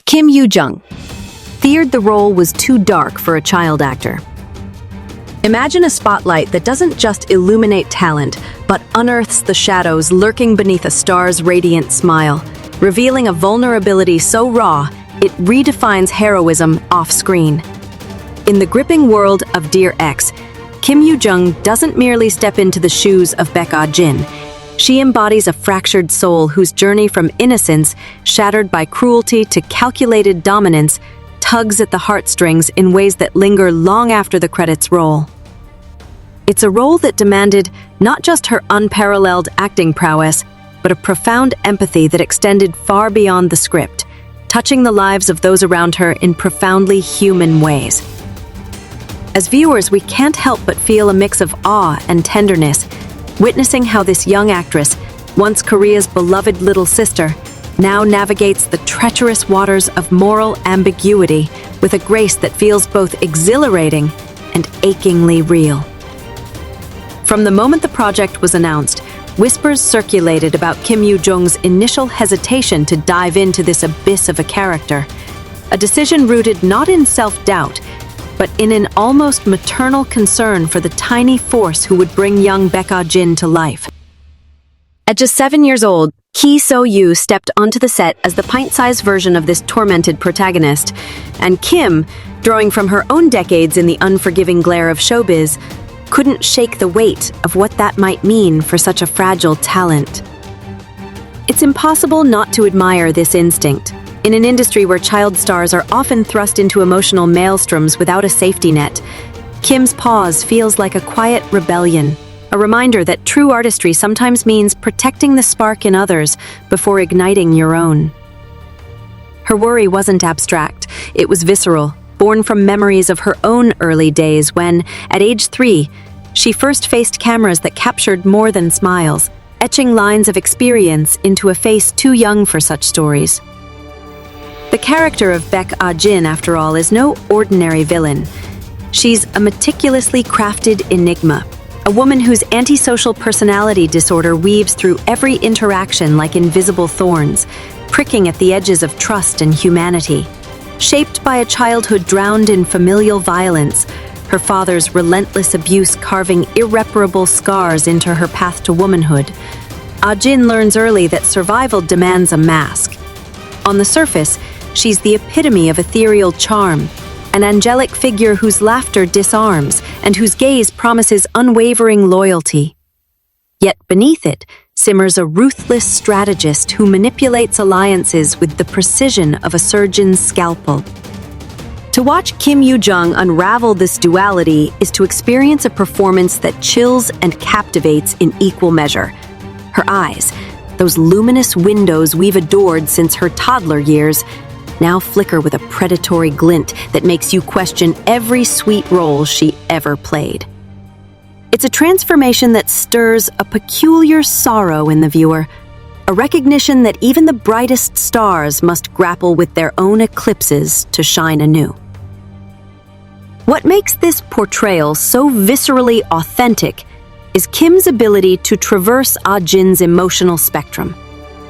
Kim Yoo Jung feared the role was too dark for a child actor. Imagine a spotlight that doesn't just illuminate talent, but unearths the shadows lurking beneath a star's radiant smile, revealing a vulnerability so raw, it redefines heroism off-screen. In the gripping world of Dear Ex, Kim Yoo Jung doesn't merely step into the shoes of Baek Ah Jin. She embodies a fractured soul whose journey from innocence, shattered by cruelty, to calculated dominance, tugs at the heartstrings in ways that linger long after the credits roll. It's a role that demanded not just her unparalleled acting prowess, but a profound empathy that extended far beyond the script, touching the lives of those around her in profoundly human ways. As viewers, we can't help but feel a mix of awe and tenderness, witnessing how this young actress, once Korea's beloved little sister, now navigates the treacherous waters of moral ambiguity with a grace that feels both exhilarating and achingly real. From the moment the project was announced, whispers circulated about Kim Yoo Jung's initial hesitation to dive into this abyss of a character, a decision rooted not in self-doubt, but in an almost maternal concern for the tiny force who would bring young Baek Ah Jin to life. At just 7 years old, So Yoo stepped onto the set as the pint-sized version of this tormented protagonist, and Kim, drawing from her own decades in the unforgiving glare of showbiz, couldn't shake the weight of what that might mean for such a fragile talent. It's impossible not to admire this instinct. In an industry where child stars are often thrust into emotional maelstroms without a safety net, Kim's pause feels like a quiet rebellion, a reminder that true artistry sometimes means protecting the spark in others before igniting your own. Her worry wasn't abstract, it was visceral, born from memories of her own early days when, at age 3, she first faced cameras that captured more than smiles, etching lines of experience into a face too young for such stories. The character of Baek Ah Jin, after all, is no ordinary villain. She's a meticulously crafted enigma, a woman whose antisocial personality disorder weaves through every interaction like invisible thorns, pricking at the edges of trust and humanity. Shaped by a childhood drowned in familial violence, her father's relentless abuse carving irreparable scars into her path to womanhood, Ah Jin learns early that survival demands a mask. On the surface, she's the epitome of ethereal charm, an angelic figure whose laughter disarms and whose gaze promises unwavering loyalty. Yet beneath it simmers a ruthless strategist who manipulates alliances with the precision of a surgeon's scalpel. To watch Kim Yoo Jung unravel this duality is to experience a performance that chills and captivates in equal measure. Her eyes, those luminous windows we've adored since her toddler years, now flicker with a predatory glint that makes you question every sweet role she ever played. It's a transformation that stirs a peculiar sorrow in the viewer, a recognition that even the brightest stars must grapple with their own eclipses to shine anew. What makes this portrayal so viscerally authentic is Kim's ability to traverse Ah Jin's emotional spectrum,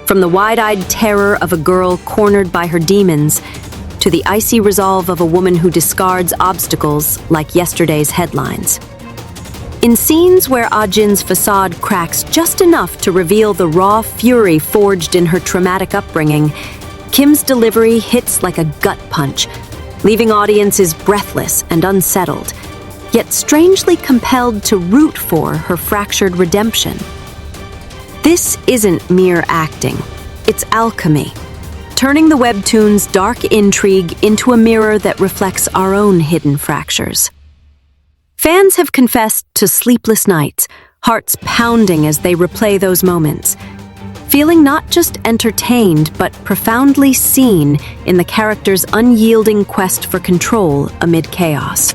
from the wide-eyed terror of a girl cornered by her demons to the icy resolve of a woman who discards obstacles like yesterday's headlines. In scenes where Ah Jin's facade cracks just enough to reveal the raw fury forged in her traumatic upbringing, Kim's delivery hits like a gut punch, leaving audiences breathless and unsettled, yet strangely compelled to root for her fractured redemption. This isn't mere acting, it's alchemy, turning the webtoon's dark intrigue into a mirror that reflects our own hidden fractures. Fans have confessed to sleepless nights, hearts pounding as they replay those moments, feeling not just entertained but profoundly seen in the character's unyielding quest for control amid chaos.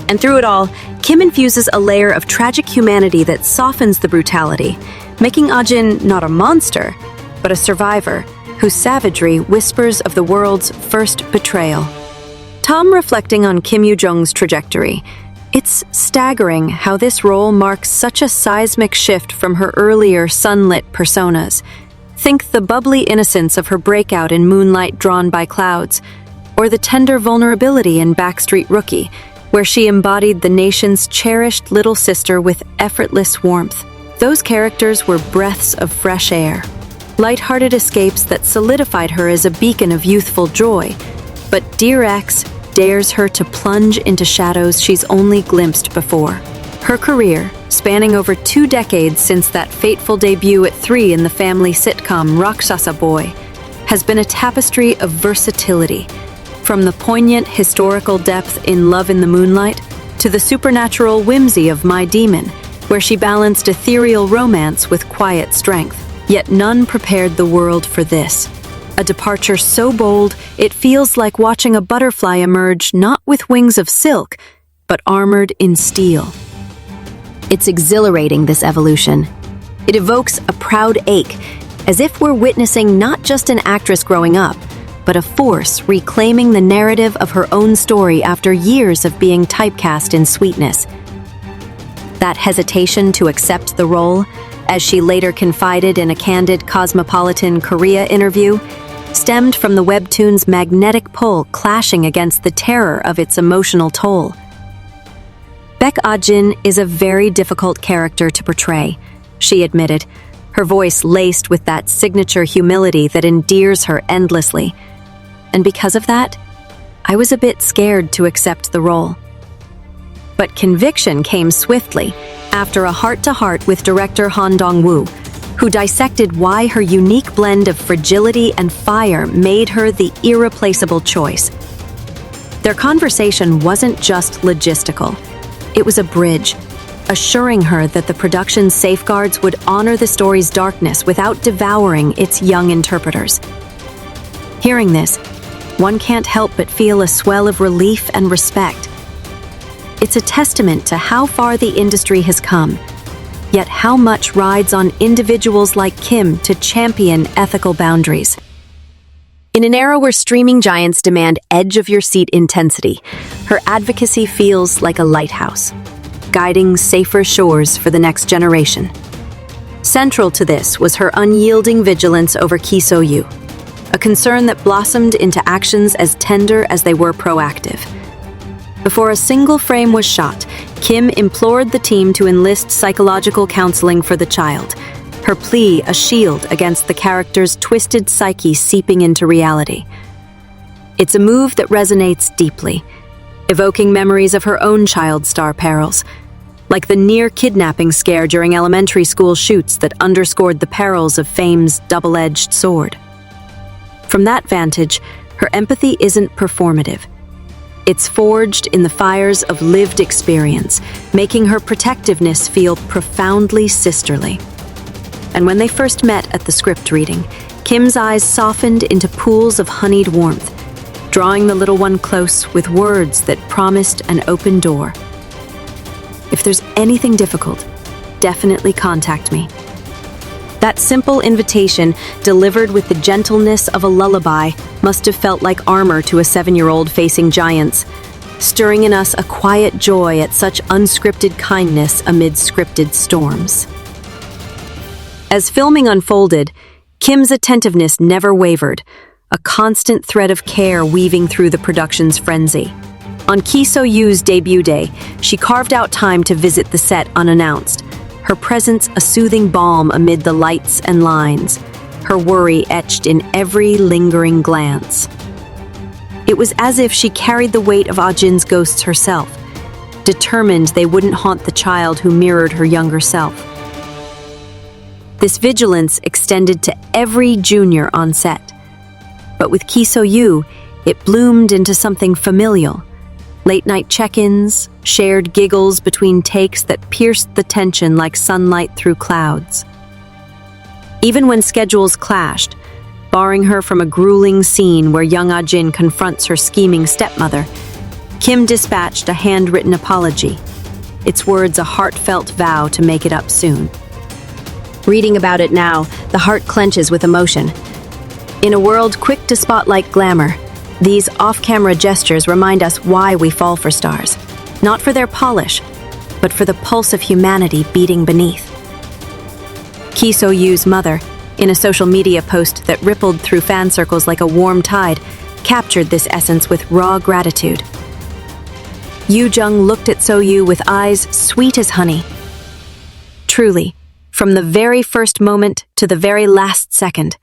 And through it all, Kim infuses a layer of tragic humanity that softens the brutality, making Ah Jin not a monster, but a survivor whose savagery whispers of the world's first betrayal. Tom reflecting on Kim Yoo Jung's trajectory, it's staggering how this role marks such a seismic shift from her earlier sunlit personas, Think the bubbly innocence of her breakout in Moonlight Drawn by Clouds, or the tender vulnerability in Backstreet Rookie, where she embodied the nation's cherished little sister with effortless warmth. Those characters were breaths of fresh air, lighthearted escapes that solidified her as a beacon of youthful joy. But Dear X dares her to plunge into shadows she's only glimpsed before. Her career, spanning over 2 decades since that fateful debut at 3 in the family sitcom Rakshasa Boy, has been a tapestry of versatility, from the poignant historical depth in Love in the Moonlight to the supernatural whimsy of My Demon, where she balanced ethereal romance with quiet strength. Yet none prepared the world for this. A departure so bold, it feels like watching a butterfly emerge not with wings of silk, but armored in steel. It's exhilarating, this evolution. It evokes a proud ache, as if we're witnessing not just an actress growing up, but a force reclaiming the narrative of her own story after years of being typecast in sweetness. That hesitation to accept the role, as she later confided in a candid Cosmopolitan Korea interview, stemmed from the webtoon's magnetic pull clashing against the terror of its emotional toll. Baek Ah Jin is a very difficult character to portray, she admitted, her voice laced with that signature humility that endears her endlessly. And because of that, I was a bit scared to accept the role. But conviction came swiftly after a heart-to-heart with director Han Dong-woo, who dissected why her unique blend of fragility and fire made her the irreplaceable choice. Their conversation wasn't just logistical. It was a bridge, assuring her that the production's safeguards would honor the story's darkness without devouring its young interpreters. Hearing this, one can't help but feel a swell of relief and respect. It's a testament to how far the industry has come, yet how much rides on individuals like Kim to champion ethical boundaries. In an era where streaming giants demand edge-of-your-seat intensity, her advocacy feels like a lighthouse, guiding safer shores for the next generation. Central to this was her unyielding vigilance over So Yoo, a concern that blossomed into actions as tender as they were proactive. Before a single frame was shot, Kim implored the team to enlist psychological counseling for the child, her plea a shield against the character's twisted psyche seeping into reality. It's a move that resonates deeply, evoking memories of her own child star perils, like the near-kidnapping scare during elementary school shoots that underscored the perils of fame's double-edged sword. From that vantage, her empathy isn't performative. It's forged in the fires of lived experience, making her protectiveness feel profoundly sisterly. And when they first met at the script reading, Kim's eyes softened into pools of honeyed warmth, drawing the little one close with words that promised an open door. If there's anything difficult, definitely contact me. That simple invitation, delivered with the gentleness of a lullaby, must have felt like armor to a 7-year-old facing giants, stirring in us a quiet joy at such unscripted kindness amid scripted storms. As filming unfolded, Kim's attentiveness never wavered, a constant thread of care weaving through the production's frenzy. On So Yoo's debut day, she carved out time to visit the set unannounced, her presence a soothing balm amid the lights and lines, her worry etched in every lingering glance. It was as if she carried the weight of Ah Jin's ghosts herself, determined they wouldn't haunt the child who mirrored her younger self. This vigilance extended to every junior on set. But with So Yoo, it bloomed into something familial. Late-night check-ins, shared giggles between takes that pierced the tension like sunlight through clouds. Even when schedules clashed, barring her from a grueling scene where young Ah Jin confronts her scheming stepmother, Kim dispatched a handwritten apology, its words a heartfelt vow to make it up soon. Reading about it now, the heart clenches with emotion. In a world quick to spotlight glamour, these off-camera gestures remind us why we fall for stars. Not for their polish, but for the pulse of humanity beating beneath. So Yoo's mother, in a social media post that rippled through fan circles like a warm tide, captured this essence with raw gratitude. Yoo Jung looked at So Yoo with eyes sweet as honey. Truly, from the very first moment to the very last second,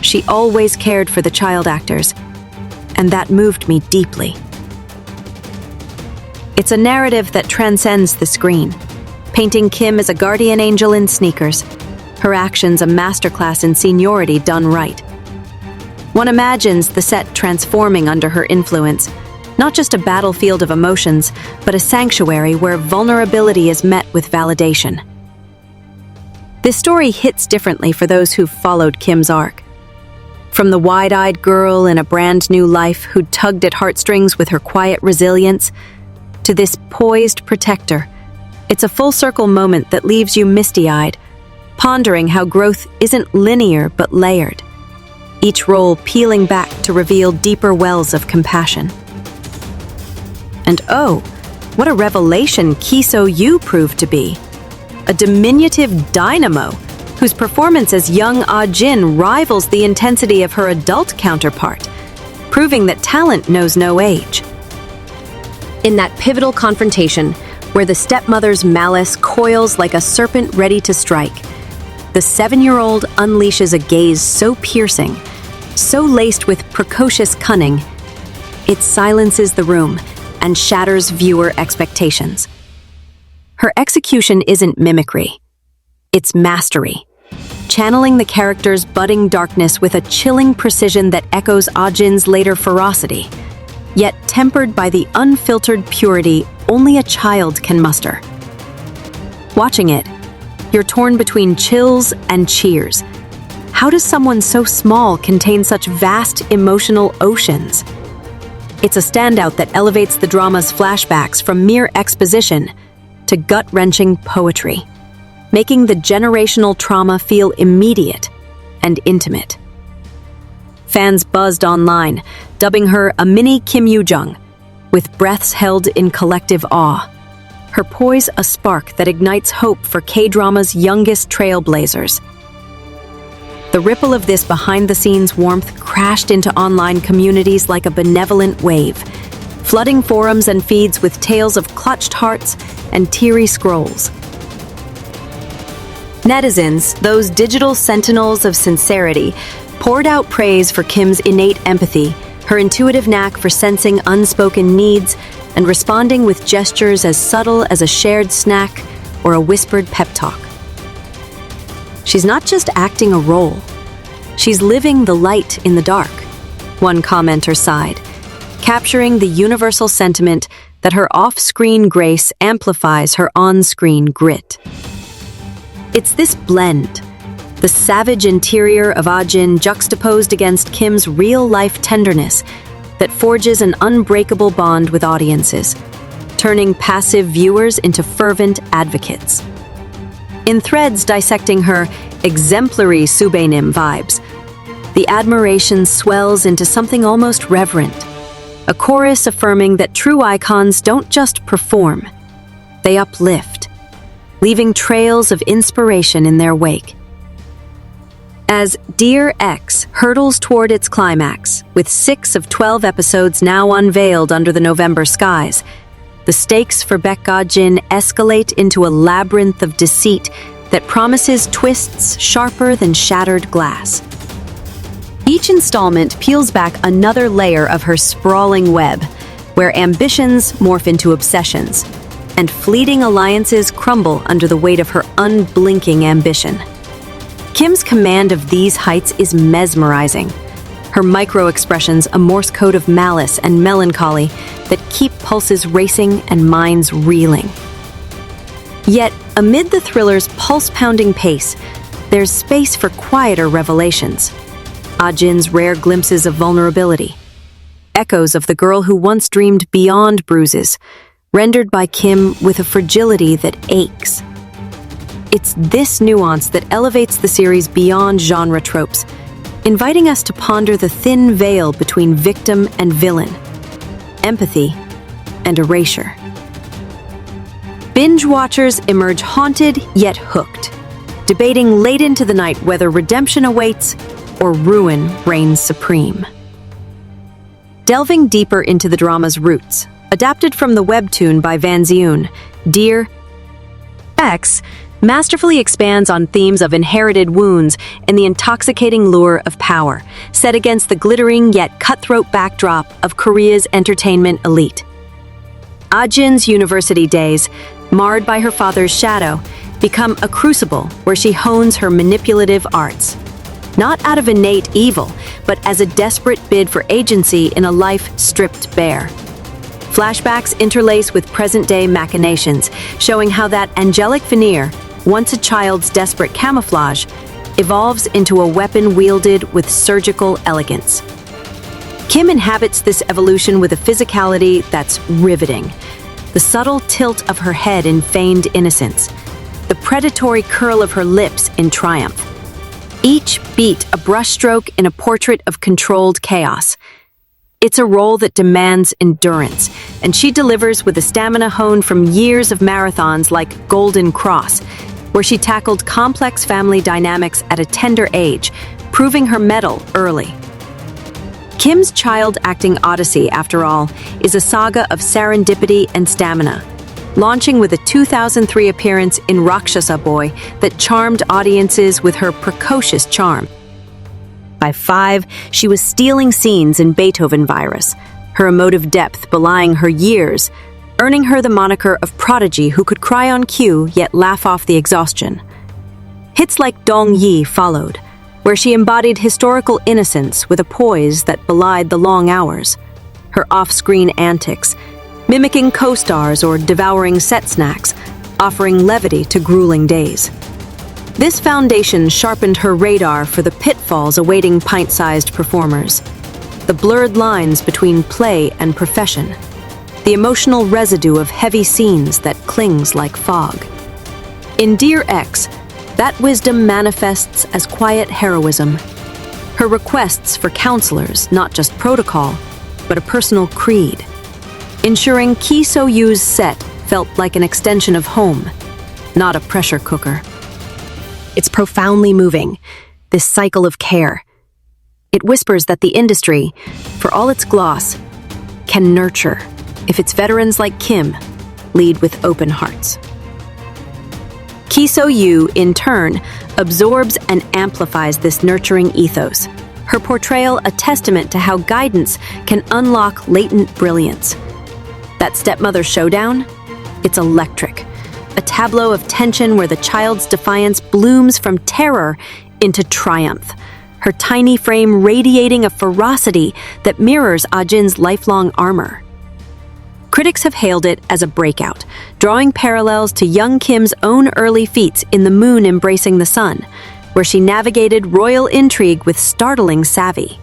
she always cared for the child actors, and that moved me deeply. It's a narrative that transcends the screen, painting Kim as a guardian angel in sneakers, her actions a masterclass in seniority done right. One imagines the set transforming under her influence, not just a battlefield of emotions, but a sanctuary where vulnerability is met with validation. This story hits differently for those who've followed Kim's arc. From the wide-eyed girl in a brand new life who tugged at heartstrings with her quiet resilience, to this poised protector, it's a full-circle moment that leaves you misty-eyed, pondering how growth isn't linear but layered, each role peeling back to reveal deeper wells of compassion. And oh, what a revelation So Yoo proved to be. A diminutive dynamo whose performance as young Ah Jin rivals the intensity of her adult counterpart, proving that talent knows no age. In that pivotal confrontation, where the stepmother's malice coils like a serpent ready to strike, the 7-year-old unleashes a gaze so piercing, so laced with precocious cunning, it silences the room and shatters viewer expectations. Her execution isn't mimicry, it's mastery, channeling the character's budding darkness with a chilling precision that echoes Ah Jin's later ferocity, yet tempered by the unfiltered purity only a child can muster. Watching it, you're torn between chills and cheers. How does someone so small contain such vast emotional oceans? It's a standout that elevates the drama's flashbacks from mere exposition to gut-wrenching poetry, making the generational trauma feel immediate and intimate. Fans buzzed online, dubbing her a mini Kim Yoo Jung, with breaths held in collective awe. Her poise a spark that ignites hope for K-drama's youngest trailblazers. The ripple of this behind-the-scenes warmth crashed into online communities like a benevolent wave, flooding forums and feeds with tales of clutched hearts and teary scrolls. Netizens, those digital sentinels of sincerity, poured out praise for Kim's innate empathy, her intuitive knack for sensing unspoken needs, and responding with gestures as subtle as a shared snack or a whispered pep talk. She's not just acting a role, she's living the light in the dark, one commenter sighed, capturing the universal sentiment that her off-screen grace amplifies her on-screen grit. It's this blend, the savage interior of Ah Jin juxtaposed against Kim's real-life tenderness, that forges an unbreakable bond with audiences, turning passive viewers into fervent advocates. In threads dissecting her exemplary Subenim vibes, the admiration swells into something almost reverent, a chorus affirming that true icons don't just perform, they uplift, leaving trails of inspiration in their wake. As Dear X hurtles toward its climax, with 6 of 12 episodes now unveiled under the November skies, the stakes for Baek Ah Jin escalate into a labyrinth of deceit that promises twists sharper than shattered glass. Each installment peels back another layer of her sprawling web, where ambitions morph into obsessions, and fleeting alliances crumble under the weight of her unblinking ambition. Kim's command of these heights is mesmerizing, her micro-expressions a Morse code of malice and melancholy that keep pulses racing and minds reeling. Yet, amid the thriller's pulse-pounding pace, there's space for quieter revelations. Ah Jin's rare glimpses of vulnerability, echoes of the girl who once dreamed beyond bruises, rendered by Kim with a fragility that aches. It's this nuance that elevates the series beyond genre tropes, inviting us to ponder the thin veil between victim and villain, empathy and erasure. Binge watchers emerge haunted yet hooked, debating late into the night whether redemption awaits or ruin reigns supreme. Delving deeper into the drama's roots, adapted from the webtoon by Van Zioen, Dear X masterfully expands on themes of inherited wounds and the intoxicating lure of power, set against the glittering yet cutthroat backdrop of Korea's entertainment elite. Ah Jin's university days, marred by her father's shadow, become a crucible where she hones her manipulative arts. Not out of innate evil, but as a desperate bid for agency in a life stripped bare. Flashbacks interlace with present-day machinations, showing how that angelic veneer, once a child's desperate camouflage, evolves into a weapon wielded with surgical elegance. Kim inhabits this evolution with a physicality that's riveting. The subtle tilt of her head in feigned innocence, the predatory curl of her lips in triumph. Each beat a brushstroke in a portrait of controlled chaos. It's a role that demands endurance, and she delivers with a stamina honed from years of marathons like Golden Cross, where she tackled complex family dynamics at a tender age, proving her mettle early. Kim's child acting odyssey, after all, is a saga of serendipity and stamina, launching with a 2003 appearance in Rakshasa Boy that charmed audiences with her precocious charm. By 5, she was stealing scenes in Beethoven Virus, her emotive depth belying her years, earning her the moniker of prodigy who could cry on cue yet laugh off the exhaustion. Hits like Dong Yi followed, where she embodied historical innocence with a poise that belied the long hours. Her off-screen antics, mimicking co-stars or devouring set snacks, offering levity to grueling days. This foundation sharpened her radar for the pitfalls awaiting pint-sized performers, the blurred lines between play and profession, the emotional residue of heavy scenes that clings like fog. In Dear X, that wisdom manifests as quiet heroism. Her requests for counselors, not just protocol, but a personal creed, ensuring So Yoo's set felt like an extension of home, not a pressure cooker. It's profoundly moving, this cycle of care. It whispers that the industry, for all its gloss, can nurture if its veterans like Kim lead with open hearts. So Yoo, in turn, absorbs and amplifies this nurturing ethos, her portrayal a testament to how guidance can unlock latent brilliance. That stepmother showdown? It's electric. A tableau of tension where the child's defiance blooms from terror into triumph, her tiny frame radiating a ferocity that mirrors Ah Jin's lifelong armor. Critics have hailed it as a breakout, drawing parallels to young Kim's own early feats in The Moon Embracing the Sun, where she navigated royal intrigue with startling savvy.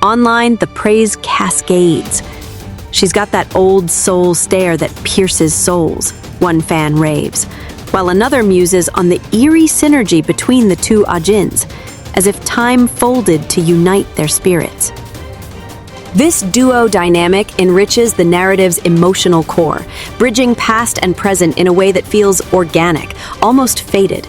Online, the praise cascades. She's got that old soul stare that pierces souls, one fan raves, while another muses on the eerie synergy between the two Ah Jins, as if time folded to unite their spirits. This duo dynamic enriches the narrative's emotional core, bridging past and present in a way that feels organic, almost fated.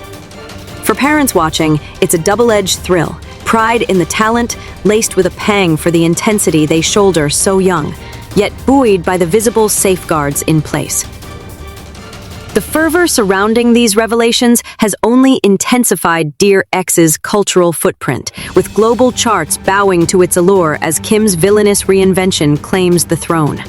For parents watching, it's a double-edged thrill, pride in the talent laced with a pang for the intensity they shoulder so young, yet buoyed by the visible safeguards in place. The fervor surrounding these revelations has only intensified Dear X's cultural footprint, with global charts bowing to its allure as Kim's villainous reinvention claims the throne.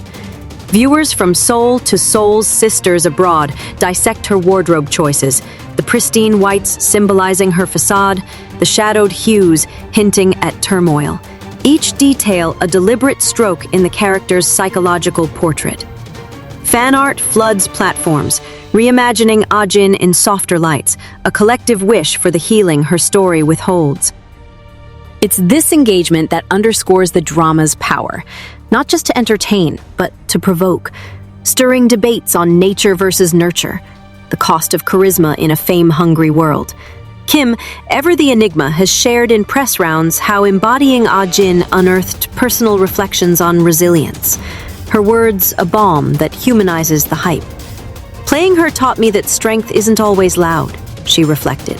Viewers from Seoul to Seoul's sisters abroad dissect her wardrobe choices, the pristine whites symbolizing her facade, the shadowed hues hinting at turmoil. Each detail a deliberate stroke in the character's psychological portrait. Fan art floods platforms, reimagining Ah Jin in softer lights, a collective wish for the healing her story withholds. It's this engagement that underscores the drama's power, not just to entertain, but to provoke, stirring debates on nature versus nurture, the cost of charisma in a fame-hungry world. Kim, ever the enigma, has shared in press rounds how embodying Ah Jin unearthed personal reflections on resilience. Her words, a balm that humanizes the hype. Playing her taught me that strength isn't always loud, she reflected.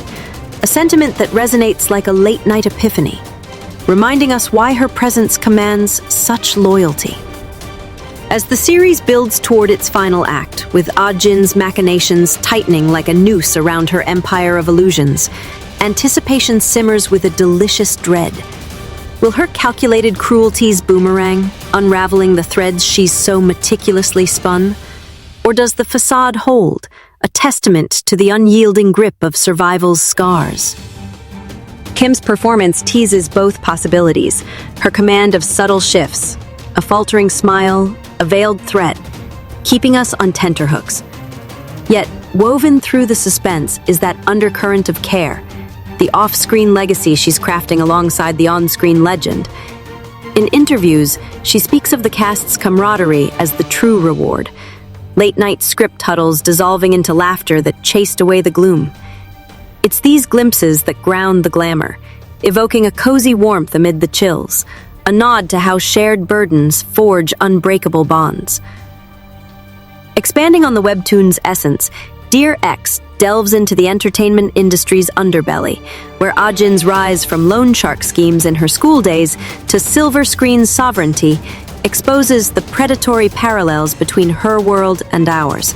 a sentiment that resonates like a late-night epiphany, reminding us why her presence commands such loyalty. As the series builds toward its final act, with Ah Jin's machinations tightening like a noose around her empire of illusions, anticipation simmers with a delicious dread. Will her calculated cruelties boomerang, unraveling the threads she's so meticulously spun? Or does the facade hold, a testament to the unyielding grip of survival's scars? Kim's performance teases both possibilities, her command of subtle shifts, a faltering smile, a veiled threat, keeping us on tenterhooks. Yet, woven through the suspense is that undercurrent of care, the off-screen legacy she's crafting alongside the on-screen legend. In interviews, she speaks of the cast's camaraderie as the true reward, late-night script huddles dissolving into laughter that chased away the gloom. It's these glimpses that ground the glamour, evoking a cozy warmth amid the chills, a nod to how shared burdens forge unbreakable bonds. Expanding on the webtoon's essence, Dear X delves into the entertainment industry's underbelly, where Ah Jin's rise from loan shark schemes in her school days to silver screen sovereignty exposes the predatory parallels between her world and ours.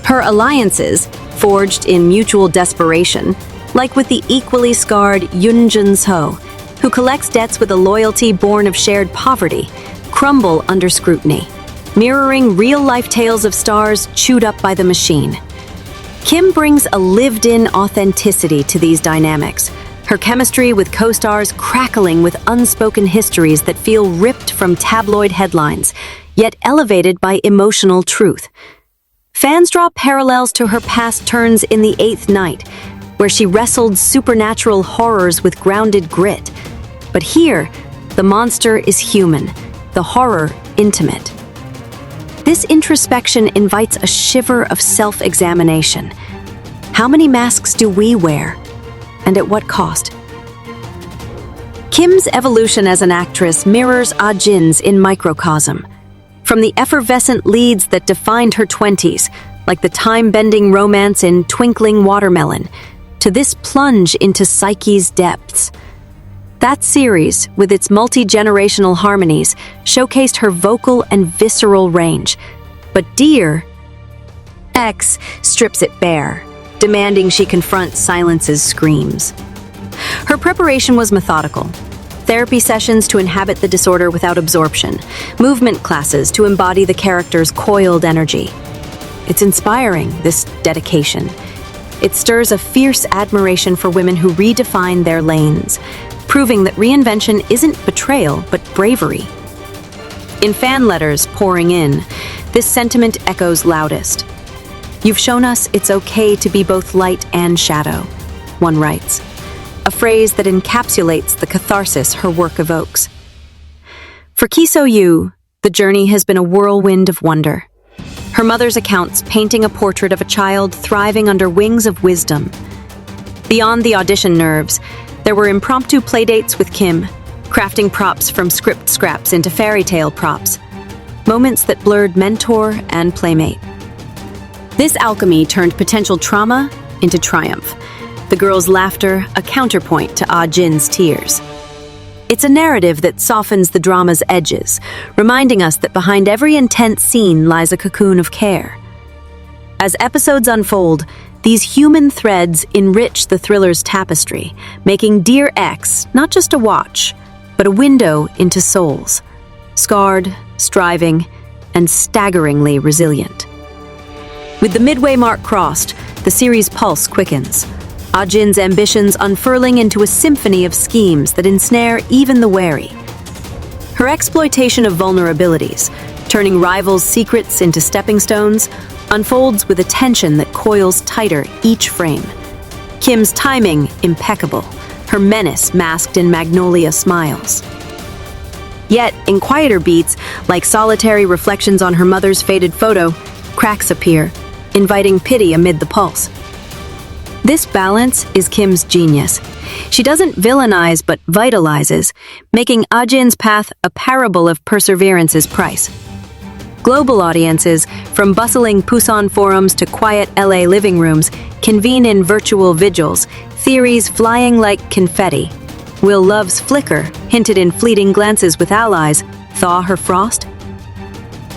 Her alliances, forged in mutual desperation, like with the equally scarred Yoo Jung, who collects debts with a loyalty born of shared poverty, crumble under scrutiny, mirroring real-life tales of stars chewed up by the machine. Kim brings a lived-in authenticity to these dynamics, her chemistry with co-stars crackling with unspoken histories that feel ripped from tabloid headlines, yet elevated by emotional truth. Fans draw parallels to her past turns in The Eighth Night, where she wrestled supernatural horrors with grounded grit. But here, the monster is human, the horror intimate. This introspection invites a shiver of self-examination. How many masks do we wear? And at what cost? Kim's evolution as an actress mirrors Ah Jin's in microcosm. From the effervescent leads that defined her 20s, like the time-bending romance in Twinkling Watermelon, to this plunge into psyche's depths. That series, with its multi-generational harmonies, showcased her vocal and visceral range. But Dear X strips it bare, demanding she confront silence's screams. Her preparation was methodical. Therapy sessions to inhabit the disorder without absorption, movement classes to embody the character's coiled energy. It's inspiring, this dedication. It stirs a fierce admiration for women who redefine their lanes, proving that reinvention isn't betrayal, but bravery. In fan letters pouring in, this sentiment echoes loudest. "You've shown us it's okay to be both light and shadow," one writes, a phrase that encapsulates the catharsis her work evokes. For So Yoo, the journey has been a whirlwind of wonder. Her mother's accounts painting a portrait of a child thriving under wings of wisdom. Beyond the audition nerves, there were impromptu playdates with Kim, crafting props from script scraps into fairy tale props, moments that blurred mentor and playmate. This alchemy turned potential trauma into triumph, the girl's laughter a counterpoint to Ah Jin's tears. It's a narrative that softens the drama's edges, reminding us that behind every intense scene lies a cocoon of care. As episodes unfold, these human threads enrich the thriller's tapestry, making Dear X not just a watch, but a window into souls, scarred, striving, and staggeringly resilient. With the midway mark crossed, the series' pulse quickens, Ah Jin's ambitions unfurling into a symphony of schemes that ensnare even the wary. Her exploitation of vulnerabilities, turning rivals' secrets into stepping stones, unfolds with a tension that coils tighter each frame. Kim's timing impeccable, her menace masked in magnolia smiles. Yet, in quieter beats, like solitary reflections on her mother's faded photo, cracks appear, inviting pity amid the pulse. This balance is Kim's genius. She doesn't villainize but vitalizes, making Ah Jin's path a parable of perseverance's price. Global audiences, from bustling Busan forums to quiet LA living rooms, convene in virtual vigils, theories flying like confetti. Will love's flicker, hinted in fleeting glances with allies, thaw her frost?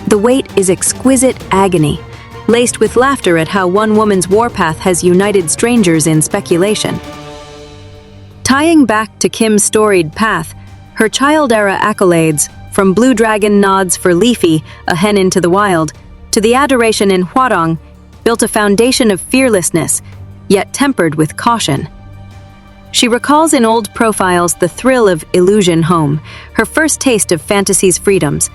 The wait is exquisite agony, laced with laughter at how one woman's warpath has united strangers in speculation. Tying back to Kim's storied path, her child-era accolades, from Blue Dragon nods for Leafy, a hen into the wild, to the adoration in Hwarang, built a foundation of fearlessness, yet tempered with caution. She recalls in old profiles the thrill of Illusion Home, her first taste of fantasy's freedoms,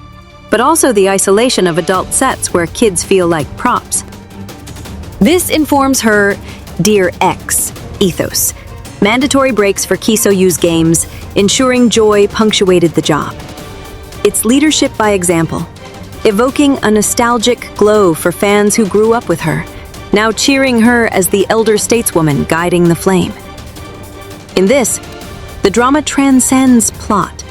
but also the isolation of adult sets where kids feel like props. This informs her Dear X ethos. Mandatory breaks for So Yoo's games, ensuring joy punctuated the job. It's leadership by example, evoking a nostalgic glow for fans who grew up with her, now cheering her as the elder stateswoman guiding the flame. In this, the drama transcends plot,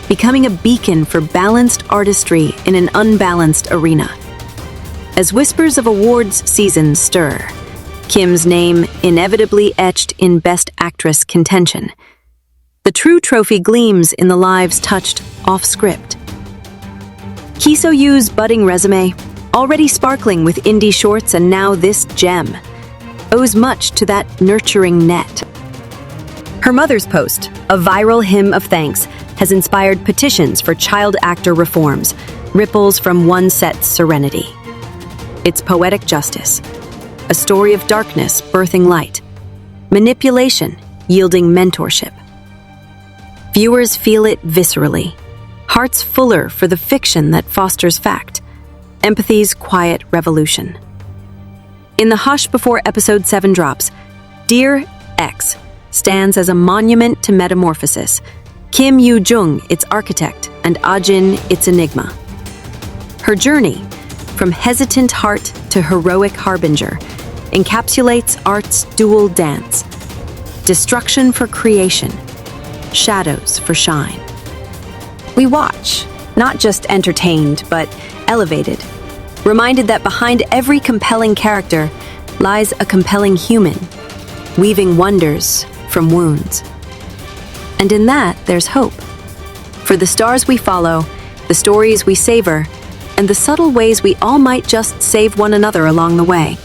becoming a beacon for balanced artistry in an unbalanced arena. As whispers of awards season stir, Kim's name inevitably etched in Best Actress contention. The true trophy gleams in the lives touched off-script. So Yoo's budding resume, already sparkling with indie shorts and now this gem, owes much to that nurturing net. Her mother's post, a viral hymn of thanks, has inspired petitions for child actor reforms, ripples from one set's serenity. It's poetic justice, a story of darkness birthing light, manipulation yielding mentorship. Viewers feel it viscerally, hearts fuller for the fiction that fosters fact, empathy's quiet revolution. In the hush before episode 7 drops, Dear X stands as a monument to metamorphosis, Kim Yoo Jung its architect, and Ah Jin its enigma. Her journey, from hesitant heart to heroic harbinger, encapsulates art's dual dance: destruction for creation, shadows for shine. We watch, not just entertained, but elevated, reminded that behind every compelling character lies a compelling human, weaving wonders from wounds. And in that, there's hope. For the stars we follow, the stories we savor, and the subtle ways we all might just save one another along the way.